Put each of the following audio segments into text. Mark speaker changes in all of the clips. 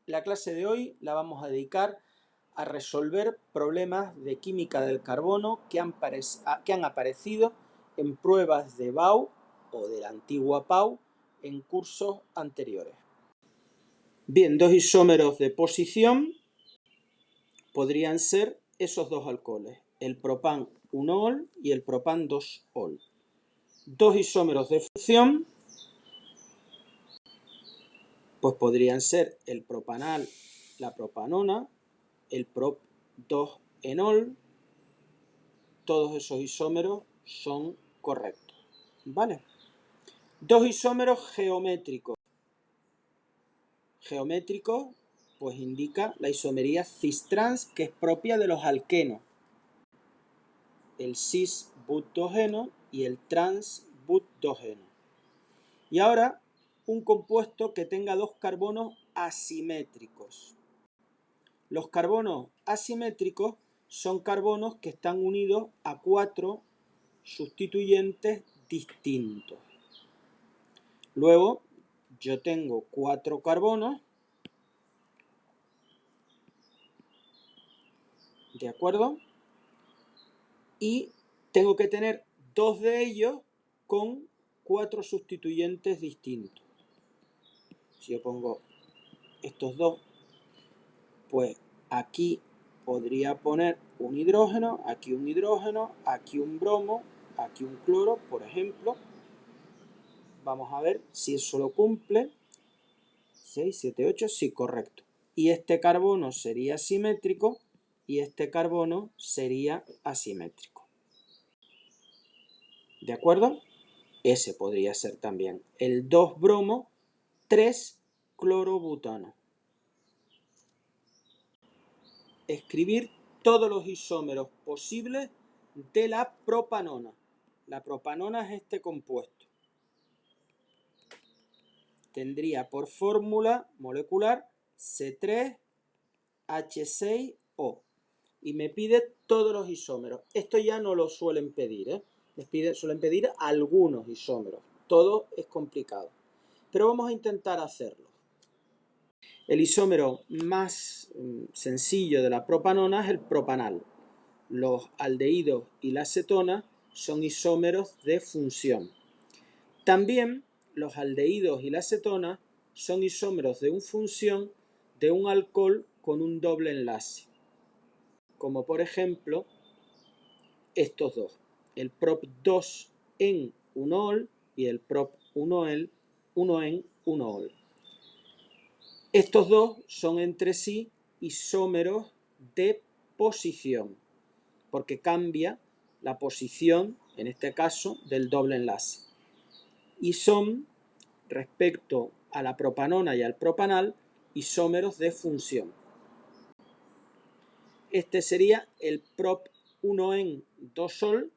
Speaker 1: La clase de hoy la vamos a dedicar a resolver problemas de química del carbono que han aparecido en pruebas de BAU o de la antigua PAU en cursos anteriores. Bien, dos isómeros de posición podrían ser esos dos alcoholes, el propan 1-ol y el propan 2-ol. Dos isómeros de función pues podrían ser el propanal, la propanona, el prop 2-enol. Todos esos isómeros son correctos, ¿vale? Dos isómeros geométricos. Geométricos, pues indica la isomería cis-trans, que es propia de los alquenos. El cis-but-2-eno y el trans-but-2-eno. Y ahora, un compuesto que tenga dos carbonos asimétricos. Los carbonos asimétricos son carbonos que están unidos a 4 sustituyentes distintos. Luego, yo tengo 4 carbonos, ¿de acuerdo? Y tengo que tener 2 de ellos con 4 sustituyentes distintos. Si yo pongo estos dos, pues aquí podría poner un hidrógeno, aquí un hidrógeno, aquí un bromo, aquí un cloro, por ejemplo. Vamos a ver si eso lo cumple. 6, 7, 8, sí, correcto. Y este carbono sería simétrico y este carbono sería asimétrico. ¿De acuerdo? Ese podría ser también el 2-bromo, 3-clorobutano. Escribir todos los isómeros posibles de la propanona. La propanona es este compuesto. Tendría por fórmula molecular C3H6O. Y me pide todos los isómeros. Esto ya no lo suelen pedir, suelen pedir algunos isómeros. Todo es complicado. Pero vamos a intentar hacerlo. El isómero más sencillo de la propanona es el propanal. Los aldehídos y la acetona son isómeros de función. También los aldehídos y la acetona son isómeros de función de un alcohol con un doble enlace. Como por ejemplo estos dos, el prop 2-en-1-ol y el prop 1-en-1-ol. Estos dos son entre sí isómeros de posición, porque cambia la posición, en este caso, del doble enlace. Y son, respecto a la propanona y al propanal, isómeros de función. Este sería el prop 1-en-2-ol.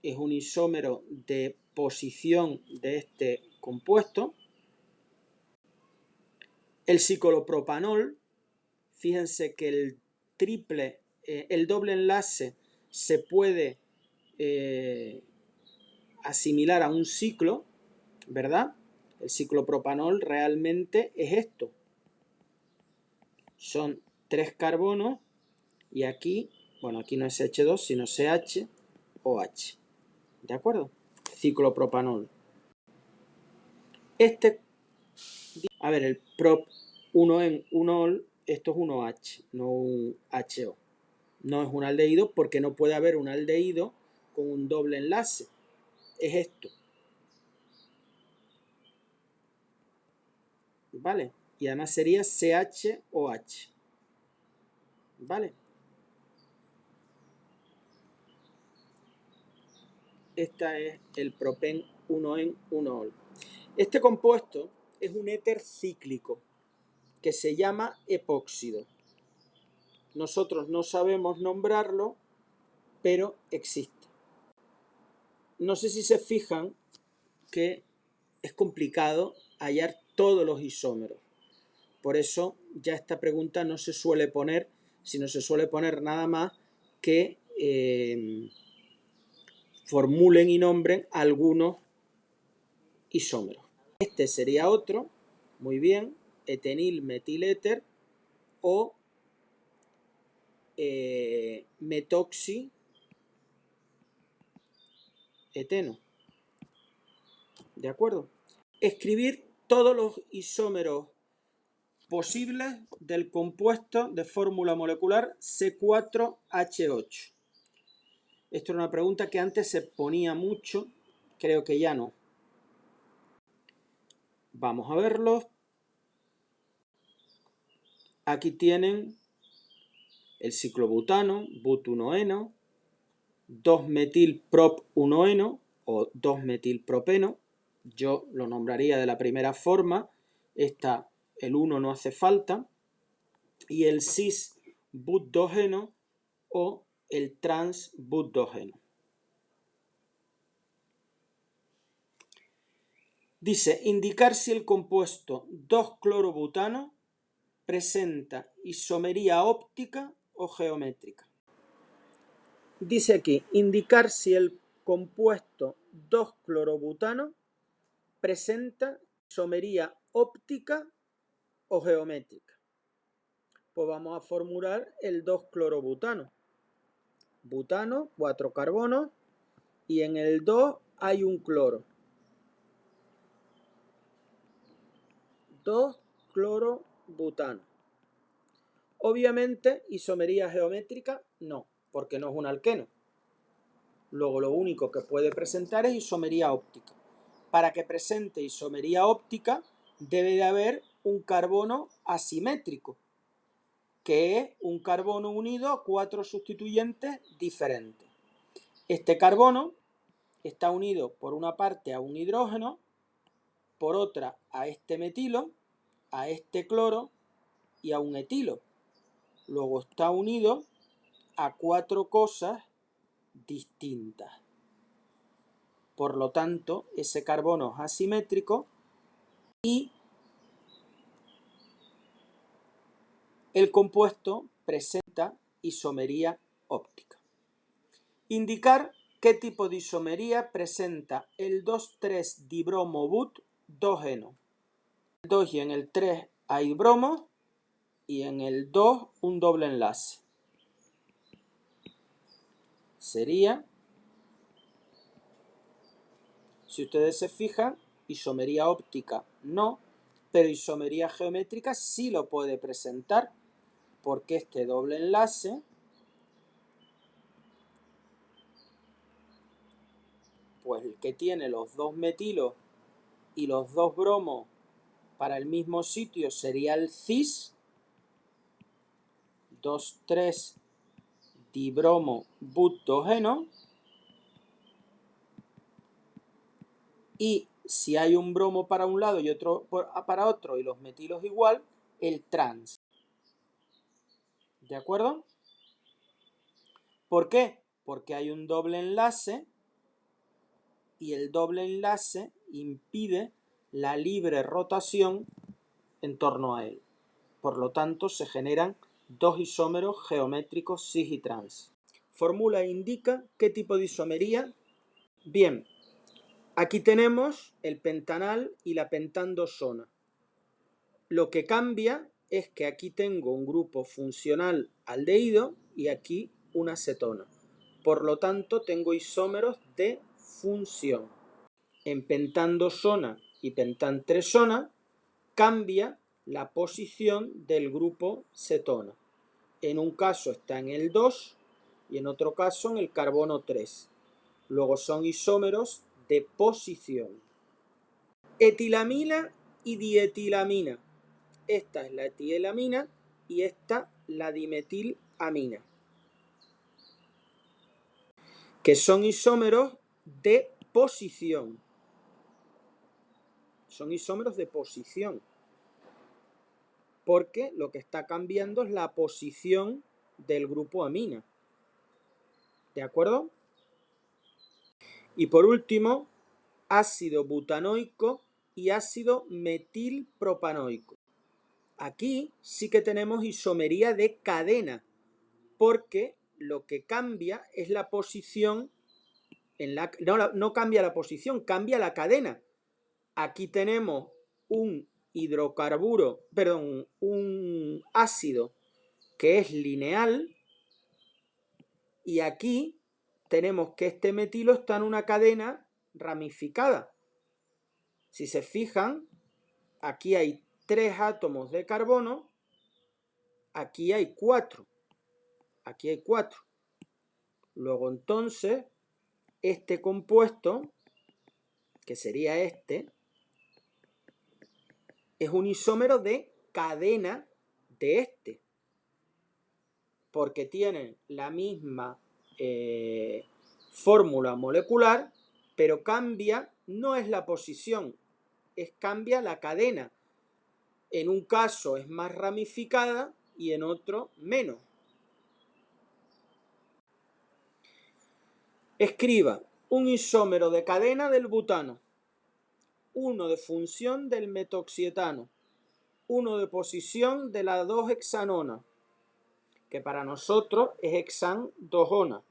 Speaker 1: Es un isómero de posición de este compuesto. El ciclopropanol, fíjense que el doble enlace se puede asimilar a un ciclo, ¿verdad? El ciclopropanol realmente es esto. Son 3 carbonos y aquí, bueno, aquí no es H2, sino CH-OH. ¿De acuerdo? Ciclopropanol. A ver, el prop 1-en-1-ol, esto es un OH, no un HO. No es un aldehído porque no puede haber un aldehído con un doble enlace. Es esto. ¿Vale? Y además sería CHOH. ¿Vale? Esta es el propen 1-en-1-ol. Este compuesto es un éter cíclico que se llama epóxido. Nosotros no sabemos nombrarlo, pero existe. No sé si se fijan que es complicado hallar todos los isómeros. Por eso ya esta pregunta no se suele poner, sino se suele poner nada más que formulen y nombren algunos isómeros. Este sería otro, Muy bien, etenil metiléter o metoxieteno. ¿De acuerdo? Escribir todos los isómeros posibles del compuesto de fórmula molecular C4H8. Esto era una pregunta que antes se ponía mucho, creo que ya no. Vamos a verlos. Aquí tienen el ciclobutano, but1-eno, 2-metil-prop-1-eno o 2-metilpropeno. Yo lo nombraría de la primera forma. El 1 no hace falta. Y el cis-but2-eno o el trans-but2-eno. Dice, indicar si el compuesto 2-clorobutano presenta isomería óptica o geométrica. Dice aquí, indicar si el compuesto 2-clorobutano presenta isomería óptica o geométrica. Pues vamos a formular el 2-clorobutano. Butano, 4 carbonos, y en el 2 hay un cloro. 2-clorobutano. Obviamente, isomería geométrica no, porque no es un alqueno. Luego lo único que puede presentar es isomería óptica. Para que presente isomería óptica debe de haber un carbono asimétrico, que es un carbono unido a 4 sustituyentes diferentes. Este carbono está unido por una parte a un hidrógeno, por otra a este metilo, a este cloro y a un etilo. Luego está unido a 4 cosas distintas. Por lo tanto, ese carbono es asimétrico y el compuesto presenta isomería óptica. Indicar qué tipo de isomería presenta el 2,3-dibromo-but-2-eno. En el 2 y en el 3 hay bromo y en el 2 un doble enlace. Sería, si ustedes se fijan, isomería óptica no, pero isomería geométrica sí lo puede presentar, porque este doble enlace pues el que tiene los 2 metilos y los 2 bromos para el mismo sitio sería el cis, 2,3-dibromo-but2-eno, y si hay un bromo para un lado y otro para otro y los metilos igual, el trans. ¿De acuerdo? ¿Por qué? Porque hay un doble enlace y el doble enlace impide la libre rotación en torno a él. Por lo tanto, se generan dos isómeros geométricos cis y trans. Fórmula indica qué tipo de isomería. Bien, aquí tenemos el pentanal y la pentandosona. Lo que cambia es que aquí tengo un grupo funcional aldehído y aquí una cetona. Por lo tanto, tengo isómeros de función. En pentandosona y pentantresona cambia la posición del grupo cetona. En un caso está en el 2 y en otro caso en el carbono 3. Luego son isómeros de posición. Etilamina y dietilamina. Esta es la etilamina y esta la dimetilamina, que son isómeros de posición. Son isómeros de posición, porque lo que está cambiando es la posición del grupo amina. ¿De acuerdo? Y por último, ácido butanoico y ácido metilpropanoico. Aquí sí que tenemos isomería de cadena, porque lo que cambia es la posición, no cambia la posición, cambia la cadena. Aquí tenemos un hidrocarburo, perdón, un ácido que es lineal, y aquí tenemos que este metilo está en una cadena ramificada. Si se fijan, aquí hay 3 átomos de carbono, aquí hay 4. Aquí hay 4. Luego entonces, este compuesto, que sería este, es un isómero de cadena de este, porque tienen la misma fórmula molecular, pero cambia, no es la posición, cambia la cadena. En un caso es más ramificada y en otro menos. Escriba un isómero de cadena del butano, uno de función del metoxietano, uno de posición de la 2-hexanona, que para nosotros es hexan 2-ona,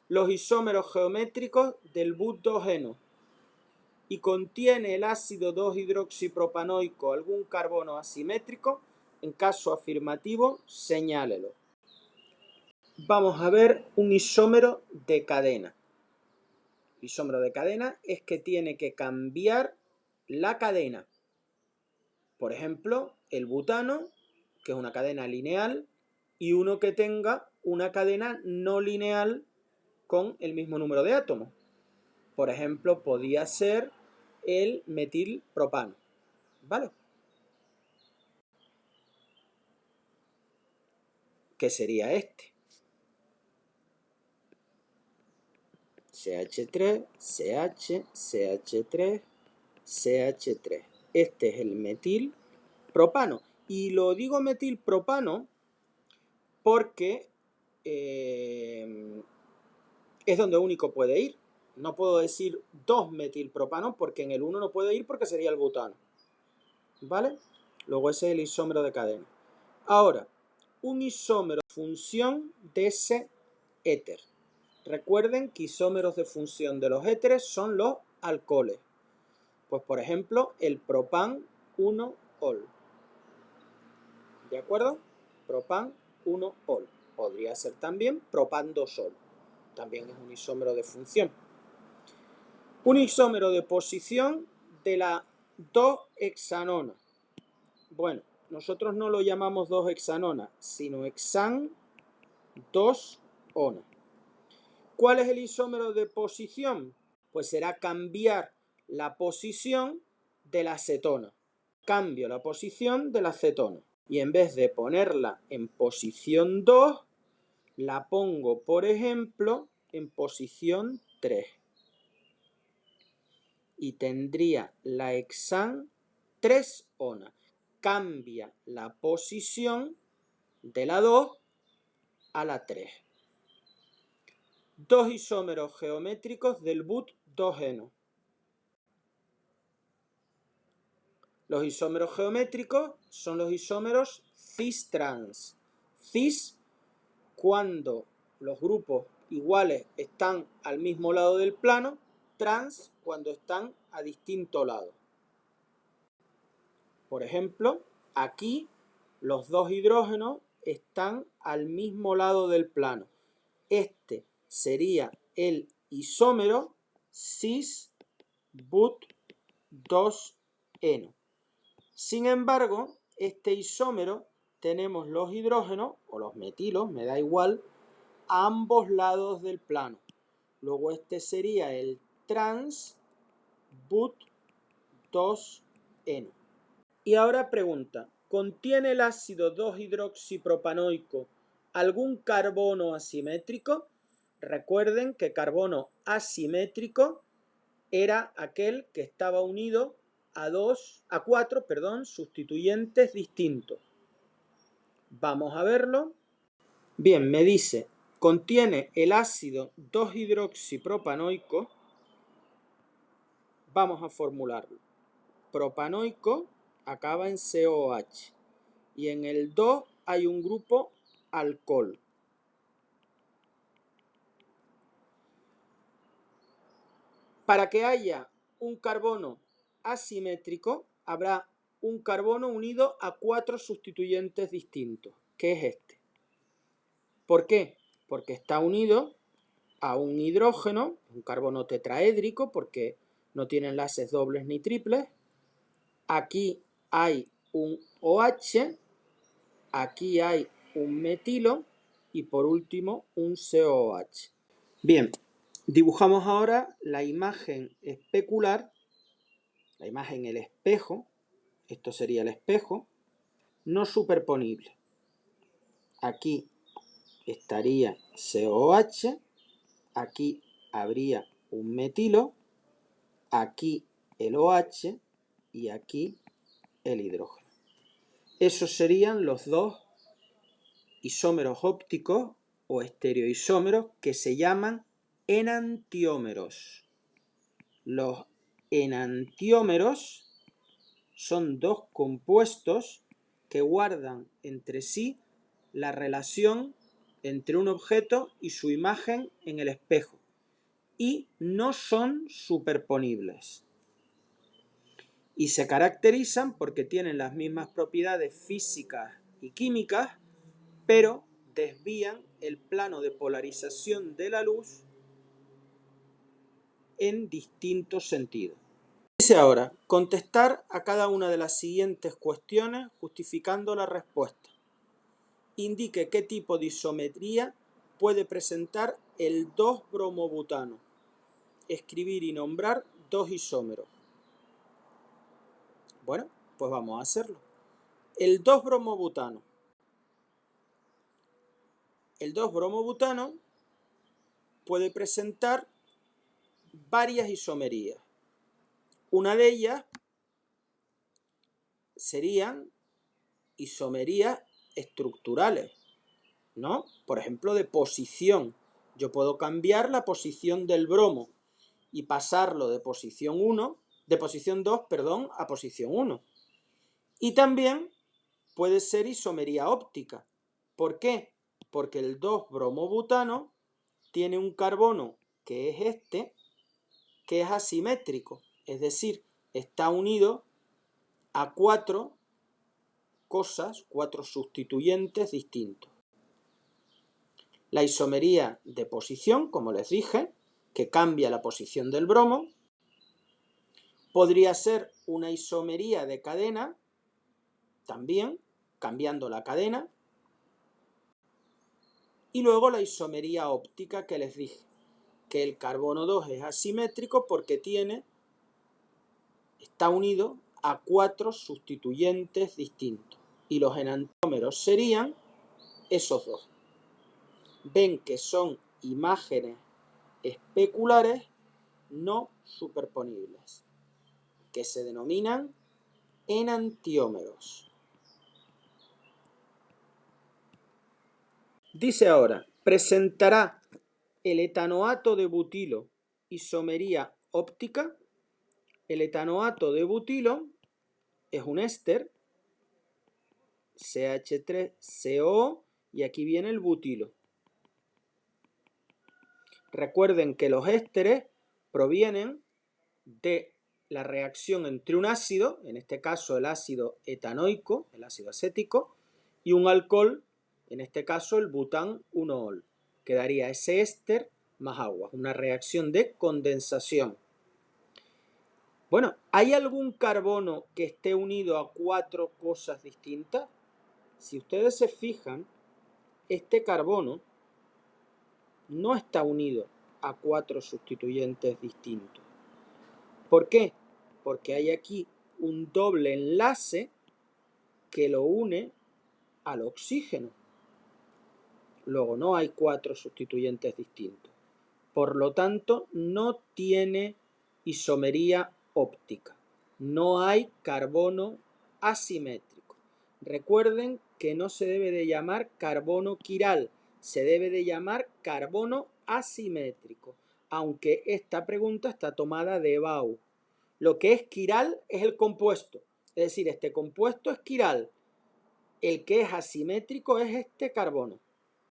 Speaker 1: los isómeros geométricos del but-2-eno, y contiene el ácido 2-hidroxipropanoico algún carbono asimétrico. En caso afirmativo, señálelo. Vamos a ver un isómero de cadena. El isómero de cadena es que tiene que cambiar la cadena. Por ejemplo, el butano, que es una cadena lineal, y uno que tenga una cadena no lineal con el mismo número de átomos. Por ejemplo, podía ser el metilpropano, ¿vale? Que sería este. CH3, CH, CH3, CH3. Este es el metilpropano. Y lo digo metilpropano porque es donde único puede ir. No puedo decir 2-metilpropano porque en el 1 no puede ir porque sería el butano. ¿Vale? Luego ese es el isómero de cadena. Ahora, un isómero de función de ese éter. Recuerden que isómeros de función de los éteres son los alcoholes. Pues por ejemplo, el propan 1-ol. ¿De acuerdo? Propan 1-ol. Podría ser también propan 2-ol. También es un isómero de función. Un isómero de posición de la 2-hexanona. Bueno, nosotros no lo llamamos 2-hexanona, sino hexan 2-ona. ¿Cuál es el isómero de posición? Pues será cambiar la posición de la acetona. Cambio la posición de la acetona. Y en vez de ponerla en posición 2, la pongo, por ejemplo, en posición 3. Y tendría la hexan 3-ona. Cambia la posición de la 2 a la 3. Dos isómeros geométricos del but-2-eno. Los isómeros geométricos son los isómeros cis-trans. Cis cuando los grupos iguales están al mismo lado del plano, trans cuando están a distinto lado. Por ejemplo, aquí los dos hidrógenos están al mismo lado del plano. Este sería el isómero cis-but-2-eno. Sin embargo, este isómero tenemos los hidrógenos, o los metilos, me da igual, a ambos lados del plano. Luego este sería el trans-but-2-eno. Y ahora pregunta, ¿contiene el ácido 2-hidroxipropanoico algún carbono asimétrico? Recuerden que carbono asimétrico era aquel que estaba unido a 4 sustituyentes distintos. Vamos a verlo. Bien, me dice, contiene el ácido 2-hidroxipropanoico. Vamos a formularlo. Propanoico acaba en COH y en el 2 hay un grupo alcohol. Para que haya un carbono asimétrico, habrá un carbono unido a 4 sustituyentes distintos, que es este. ¿Por qué? Porque está unido a un hidrógeno, un carbono tetraédrico, porque no tiene enlaces dobles ni triples. Aquí hay un OH, aquí hay un metilo y por último un COOH. Bien, dibujamos ahora la imagen especular, la imagen el espejo, esto sería el espejo, no superponible. Aquí estaría COOH, aquí habría un metilo, aquí el OH y aquí el hidrógeno. Esos serían los dos isómeros ópticos o estereoisómeros que se llaman enantiómeros. Los enantiómeros son dos compuestos que guardan entre sí la relación entre un objeto y su imagen en el espejo y no son superponibles. Y se caracterizan porque tienen las mismas propiedades físicas y químicas, pero desvían el plano de polarización de la luz en distintos sentidos. Dice ahora, contestar a cada una de las siguientes cuestiones justificando la respuesta. Indique qué tipo de isometría puede presentar el 2-bromobutano. Escribir y nombrar dos isómeros. Bueno, pues vamos a hacerlo. El 2-bromobutano. El 2-bromobutano puede presentar varias isomerías. Una de ellas serían isomerías estructurales, ¿no? Por ejemplo, de posición. Yo puedo cambiar la posición del bromo y pasarlo de posición 2, a posición 1. Y también puede ser isomería óptica. ¿Por qué? Porque el 2-bromobutano tiene un carbono que es este, que es asimétrico, es decir, está unido a 4 sustituyentes distintos. La isomería de posición, como les dije, que cambia la posición del bromo, podría ser una isomería de cadena, también cambiando la cadena, y luego la isomería óptica que les dije, que el carbono 2 es asimétrico porque está unido a 4 sustituyentes distintos, y los enantiómeros serían esos dos. Ven que son imágenes especulares no superponibles, que se denominan enantiómeros. Dice ahora, presentará el etanoato de butilo isomería óptica. El etanoato de butilo es un éster, CH3COO, y aquí viene el butilo. Recuerden que los ésteres provienen de la reacción entre un ácido, en este caso el ácido etanoico, el ácido acético, y un alcohol, en este caso el bután 1-ol. Quedaría ese éster más agua, una reacción de condensación. Bueno, ¿hay algún carbono que esté unido a 4 cosas distintas? Si ustedes se fijan, este carbono no está unido a 4 sustituyentes distintos. ¿Por qué? Porque hay aquí un doble enlace que lo une al oxígeno. Luego no hay 4 sustituyentes distintos. Por lo tanto, no tiene isomería óptica. No hay carbono asimétrico. Recuerden que no se debe de llamar carbono quiral, se debe de llamar carbono asimétrico, aunque esta pregunta está tomada de Bau. Lo que es quiral es el compuesto, es decir, este compuesto es quiral. El que es asimétrico es este carbono.